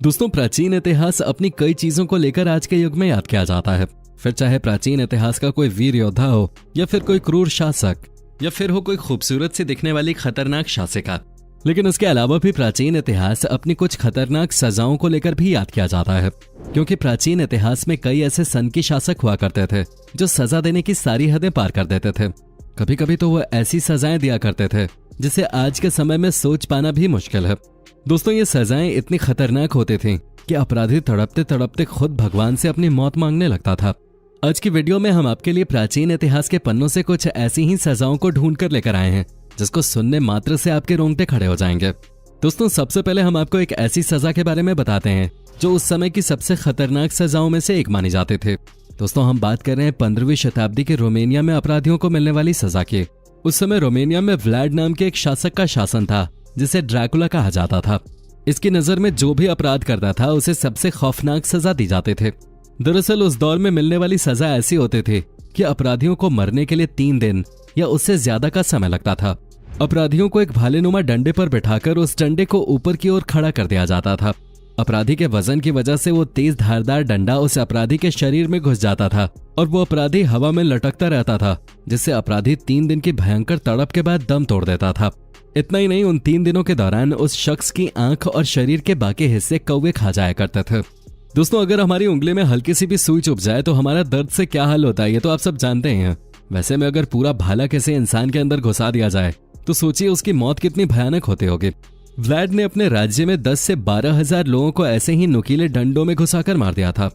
दोस्तों, प्राचीन इतिहास अपनी कई चीजों को लेकर आज के युग में याद किया जाता है। फिर चाहे प्राचीन इतिहास का कोई वीर योद्धा हो, या फिर कोई क्रूर शासक, या फिर हो कोई खूबसूरत सी दिखने वाली खतरनाक शासिका। लेकिन उसके अलावा भी प्राचीन इतिहास अपनी कुछ खतरनाक सजाओं को लेकर भी याद किया जाता है, क्योंकि प्राचीन इतिहास में कई ऐसे सनकी शासक हुआ करते थे जो सजा देने की सारी हदें पार कर देते थे। कभी कभी तो वो ऐसी सजाएं दिया करते थे जिसे आज के समय में सोच पाना भी मुश्किल है। दोस्तों, ये सजाएं इतनी खतरनाक होती थीं कि अपराधी तड़पते तड़पते खुद भगवान से अपनी मौत मांगने लगता था। आज की वीडियो में हम आपके लिए प्राचीन इतिहास के पन्नों से कुछ ऐसी ही सजाओं को ढूंढ कर लेकर आए हैं जिसको सुनने मात्र से आपके रोंगटे खड़े हो जाएंगे। दोस्तों, सबसे पहले हम आपको एक ऐसी सजा के बारे में बताते हैं जो उस समय की सबसे खतरनाक सजाओं में से एक मानी जाती थी। दोस्तों, हम बात कर रहे हैं 15वीं शताब्दी के रोमेनिया में अपराधियों को मिलने वाली सजा की। उस समय रोमेनिया में व्लाड नाम के एक शासक का शासन था जिसे ड्रैकुला कहा जाता था। इसकी नजर में जो भी अपराध करता था उसे सबसे खौफनाक सजा दी जाती थी। दरअसल उस दौर में मिलने वाली सजा ऐसी होती थी कि अपराधियों को मरने के लिए 3 दिन या उससे ज्यादा का समय लगता था। अपराधियों को एक भालेनुमा डंडे पर बिठाकर उस डंडे को ऊपर की ओर खड़ा कर दिया जाता था। अपराधी के वजन की वजह से वो तेज धारदार डंडा उस अपराधी के शरीर में घुस जाता था और वो अपराधी हवा में लटकता रहता था, जिससे अपराधी 3 दिन की भयंकर तड़प के बाद दम तोड़ देता था। इतना ही नहीं, उन 3 दिनों के दौरान उस शख्स की आंख और शरीर के बाकी हिस्से कौवे खा जाया करते थे। दोस्तों, अगर हमारी उंगली में हल्की सी भी सुई चुभ जाए तो हमारा दर्द से क्या हाल होता है ये तो आप सब जानते हैं। वैसे में अगर पूरा भाला किसी इंसान के अंदर घुसा दिया जाए तो सोचिए उसकी मौत कितनी भयानक होती होगी। व्लाड ने अपने राज्य में 10 से 12 हजार लोगों को ऐसे ही नुकीले डंडों में घुसाकर मार दिया था।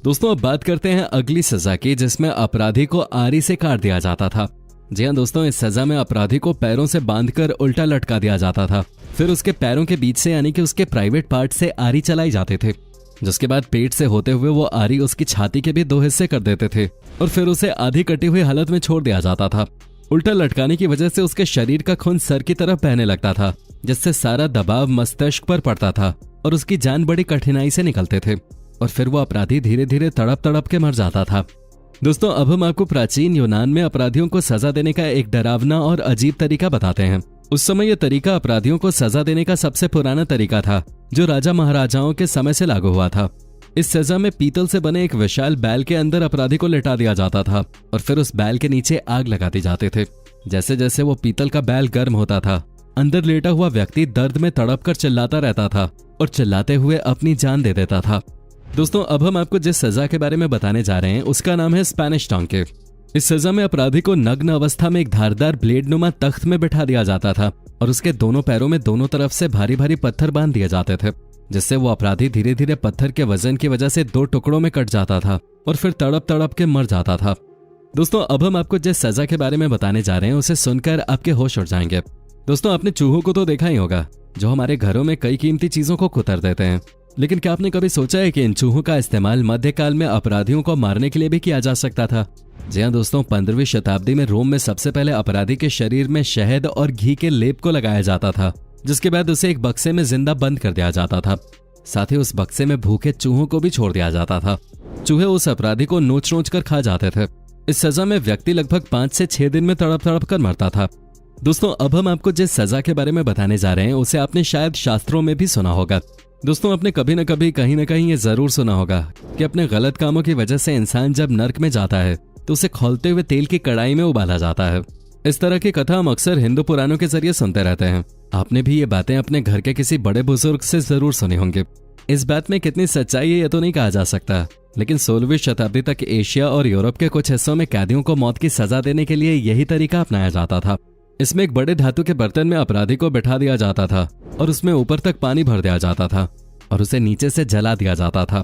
दोस्तों, अब बात करते हैं अगली सजा की, जिसमें अपराधी को आरी से काट दिया जाता था। जी हाँ दोस्तों, इस सजा में अपराधी को पैरों से बांधकर उल्टा लटका दिया जाता था। फिर उसके पैरों के बीच से यानी कि उसके प्राइवेट पार्ट से आरी चलाई जाते थे, जिसके बाद पेट से होते हुए वो आरी उसकी छाती के भी 2 हिस्से कर देते थे और फिर उसे आधी कटी हुई हालत में छोड़ दिया जाता था। उल्टा लटकाने की वजह से उसके शरीर का खून सर की तरफ बहने लगता था, जिससे सारा दबाव मस्तिष्क पर पड़ता था और उसकी जान बड़ी कठिनाई से निकलते थे और फिर वो अपराधी धीरे धीरे तड़प तड़प के मर जाता था। दोस्तों, अब हम आपको प्राचीन यूनान में अपराधियों को सजा देने का एक डरावना और अजीब तरीका बताते हैं। उस समय यह तरीका अपराधियों को सजा देने का सबसे पुराना तरीका था जो राजा महाराजाओं के समय से लागू हुआ था। इस सजा में पीतल से बने एक विशाल बैल के अंदर अपराधी को लेटा दिया जाता था और फिर उस बैल के नीचे आग लगा दी जाते थे। जैसे जैसे वो पीतल का बैल गर्म होता था, अंदर लेटा हुआ व्यक्ति दर्द में तड़प कर चिल्लाता रहता था और चिल्लाते हुए अपनी जान दे देता था। दोस्तों, अब हम आपको जिस सजा के बारे में बताने जा रहे हैं उसका नाम है स्पेनिश डॉन्की। इस सजा में अपराधी को नग्न अवस्था में एक धारदार ब्लेड नुमा तख्त में बिठा दिया जाता था और उसके दोनों पैरों में दोनों तरफ से भारी भारी पत्थर बांध दिए जाते थे, जिससे वो अपराधी धीरे धीरे पत्थर के वजन की वजह से 2 टुकड़ों में कट जाता था और फिर तड़प तड़प के मर जाता था। दोस्तों, अब हम आपको जिस सजा के बारे में बताने जा रहे हैं उसे सुनकर आपके होश उड़ जाएंगे। दोस्तों, आपने चूहों को तो देखा ही होगा जो हमारे घरों में कई कीमती चीजों को कुतर देते हैं, लेकिन क्या आपने कभी सोचा है कि इन चूहों का इस्तेमाल मध्यकाल में अपराधियों को मारने के लिए भी किया जा सकता था? जी हाँ दोस्तों, 15वीं शताब्दी में रोम में सबसे पहले अपराधी के शरीर में शहद और घी के लेप को लगाया जाता था, जिसके बाद उसे एक बक्से में जिंदा बंद कर दिया जाता था। साथ ही उस बक्से में भूखे चूहों को भी छोड़ दिया जाता था। चूहे उस अपराधी को नोच नोच कर खा जाते थे। इस सजा में व्यक्ति लगभग 5 से 6 दिन में तड़प तड़प कर मरता था। दोस्तों, अब हम आपको जिस सजा के बारे में बताने जा रहे हैं उसे आपने शायद शास्त्रों में भी सुना होगा। दोस्तों, आपने कभी न कभी कहीं न कहीं ये जरूर सुना होगा कि अपने गलत कामों की वजह से इंसान जब नर्क में जाता है तो उसे खौलते हुए तेल की कड़ाई में उबाला जाता है। इस तरह की कथा हम अक्सर हिंदू पुराणों के जरिए सुनते रहते हैं। आपने भी ये बातें अपने घर के किसी बड़े बुजुर्ग से जरूर सुनी होंगी। इस बात में कितनी सच्चाई है ये तो नहीं कहा जा सकता, लेकिन 16वीं शताब्दी तक एशिया और यूरोप के कुछ हिस्सों में कैदियों को मौत की सजा देने के लिए यही तरीका अपनाया जाता था। इसमें एक बड़े धातु के बर्तन में अपराधी को बिठा दिया जाता था और उसमें ऊपर तक पानी भर दिया जाता था और उसे नीचे से जला दिया जाता था।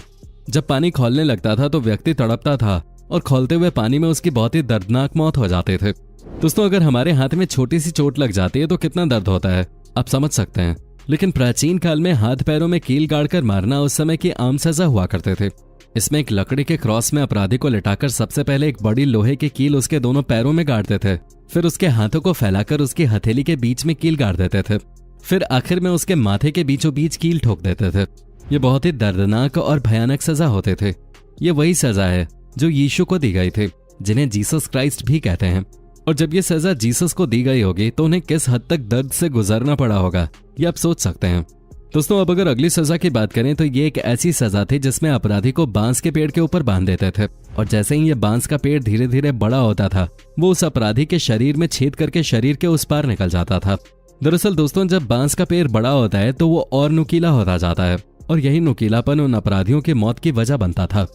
जब पानी खौलने लगता था तो व्यक्ति तड़पता था और खौलते हुए पानी में उसकी बहुत ही दर्दनाक मौत हो जाते थे। दोस्तों, अगर हमारे हाथ में छोटी सी चोट लग जाती है तो कितना दर्द होता है आप समझ सकते हैं, लेकिन प्राचीन काल में हाथ पैरों में कील गाड़कर मारना उस समय की आम सजा हुआ करते थे। इसमें एक लकड़ी के क्रॉस में अपराधी को लिटाकर सबसे पहले एक बड़ी लोहे की कील उसके दोनों पैरों में गाड़ते थे, फिर उसके हाथों को फैलाकर उसकी हथेली के बीच में कील गाड़ देते थे, फिर आखिर में उसके माथे के बीचों बीच कील ठोक देते थे। ये बहुत ही दर्दनाक और भयानक सजा होते थे। ये वही सजा है जो यीशु को दी गई थी, जिन्हें जीसस क्राइस्ट भी कहते हैं। और जब ये सजा जीसस को दी गई होगी तो उन्हें किस हद तक दर्द से गुजरना पड़ा होगा ये आप सोच सकते हैं। दोस्तों अब अगर अगली सजा की बात करें तो ये एक ऐसी सजा थी जिसमें अपराधी को बांस के पेड़ के ऊपर बांध देते थे और जैसे ही ये बांस का पेड़ धीरे धीरे बड़ा होता था वो उस अपराधी के शरीर में छेद करके शरीर के उस पार निकल जाता था। दरअसल दोस्तों जब बांस का पेड़ बड़ा होता है तो वो और नुकीला होता जाता है और यही नुकीलापन उन अपराधियों की मौत की वजह बनता था।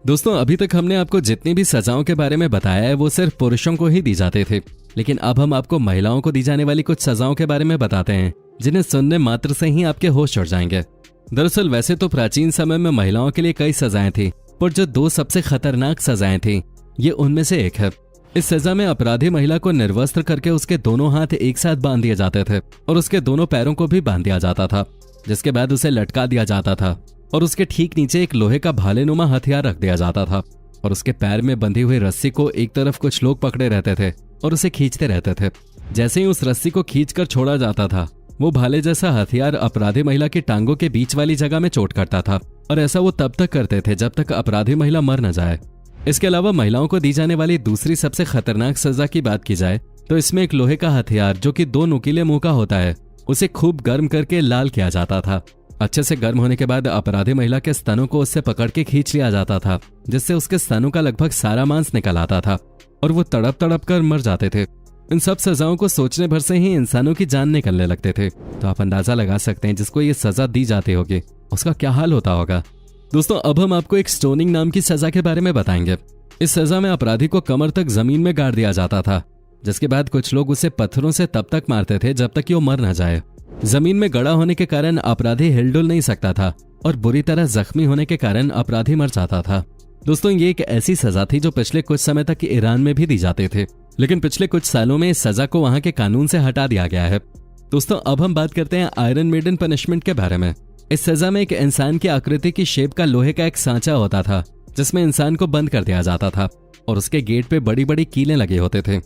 दोस्तों अभी तक हमने आपको जितनी भी सजाओं के बारे में बताया है वो सिर्फ पुरुषों को ही दी जाते थे, लेकिन अब हम आपको महिलाओं को दी जाने वाली कुछ सजाओं के बारे में बताते हैं जिन्हें सुनने मात्र से ही आपके होश उड़ जाएंगे। दरअसल वैसे तो प्राचीन समय में महिलाओं के लिए कई सजाएं थी, पर जो 2 सबसे खतरनाक सजाएं थी ये उनमें से एक है। इस सजा में अपराधी महिला को निर्वस्त्र करके उसके दोनों हाथ एक साथ बांध दिए जाते थे और उसके दोनों पैरों को भी बांध दिया जाता था, जिसके बाद उसे लटका दिया जाता था और उसके ठीक नीचे एक लोहे का भालेनुमा हथियार रख दिया जाता था और उसके पैर में बंधी हुई रस्सी को एक तरफ कुछ लोग पकड़े रहते थे और उसे खींचते रहते थे। जैसे ही उस रस्सी को खींचकर छोड़ा जाता था वो भाले जैसा हथियार अपराधी महिला की टांगों के बीच वाली जगह में चोट करता था और ऐसा वो तब तक करते थे जब तक अपराधी महिला मर न जाए। इसके अलावा महिलाओं को दी जाने वाली दूसरी सबसे खतरनाक सजा की बात की जाए तो इसमें एक लोहे का हथियार जो कि 2 नुकीले मुंह का होता है उसे खूब गर्म करके लाल किया जाता था। अच्छे से गर्म होने के बाद अपराधी महिला के स्तनों को उससे पकड़ के खींच लिया जाता था, जिससे उसके स्तनों का लगभग सारा मांस निकल आता था और वो तड़प तड़प कर मर जाते थे। इन सब सजाओं को सोचने भर से ही इंसानों की जान निकलने लगते थे, तो आप अंदाजा लगा सकते हैं जिसको ये सजा दी जाती होगी उसका क्या हाल होता होगा। दोस्तों अब हम आपको एक स्टोनिंग नाम की सजा के बारे में बताएंगे। इस सजा में अपराधी को कमर तक जमीन में गाड़ दिया जाता था, जिसके बाद कुछ लोग उसे पत्थरों से तब तक मारते थे जब तक कि वो मर न जाए। जमीन में गड़ा होने के कारण अपराधी हिलडुल नहीं सकता था और बुरी तरह जख्मी होने के कारण अपराधी मर जाता था। दोस्तों ये एक ऐसी सजा थी जो पिछले कुछ समय तक ईरान में भी दी जाते थे, लेकिन पिछले कुछ सालों में इस सजा को वहां के कानून से हटा दिया गया है। दोस्तों अब हम बात करते हैं आयरन मेडन पनिशमेंट के बारे में। इस सजा में एक इंसान की आकृति की शेप का लोहे का एक सांचा होता था जिसमें इंसान को बंद कर दिया जाता था और उसके गेट पे बड़ी बड़ी कीलें लगे होते थे।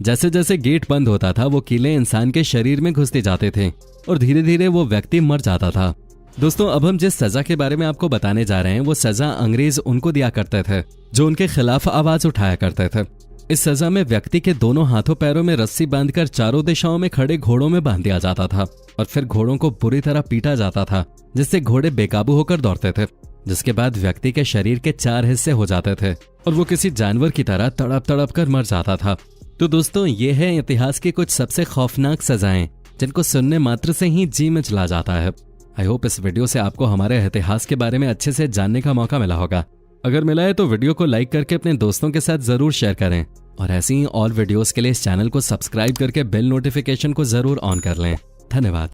जैसे जैसे गेट बंद होता था वो कीलें इंसान के शरीर में घुसते जाते थे और धीरे धीरे वो व्यक्ति मर जाता था। दोस्तों अब हम जिस सजा के बारे में आपको बताने जा रहे हैं वो सजा अंग्रेज उनको दिया करते थे जो उनके खिलाफ आवाज उठाया करते थे। इस सजा में व्यक्ति के दोनों हाथों पैरों में रस्सी बांधकर चारों दिशाओं में खड़े घोड़ों में बांध दिया जाता था और फिर घोड़ों को बुरी तरह पीटा जाता था जिससे घोड़े बेकाबू होकर दौड़ते थे, जिसके बाद व्यक्ति के शरीर के 4 हिस्से हो जाते थे और वो किसी जानवर की तरह तड़प तड़प कर मर जाता था। तो दोस्तों ये है इतिहास की कुछ सबसे खौफनाक सजाएं जिनको सुनने मात्र से ही जी में चला जाता है। आई होप इस वीडियो से आपको हमारे इतिहास के बारे में अच्छे से जानने का मौका मिला होगा। अगर मिला है तो वीडियो को लाइक करके अपने दोस्तों के साथ जरूर शेयर करें और ऐसी ही और वीडियोस के लिए इस चैनल को सब्सक्राइब करके बेल नोटिफिकेशन को जरूर ऑन कर लें। धन्यवाद।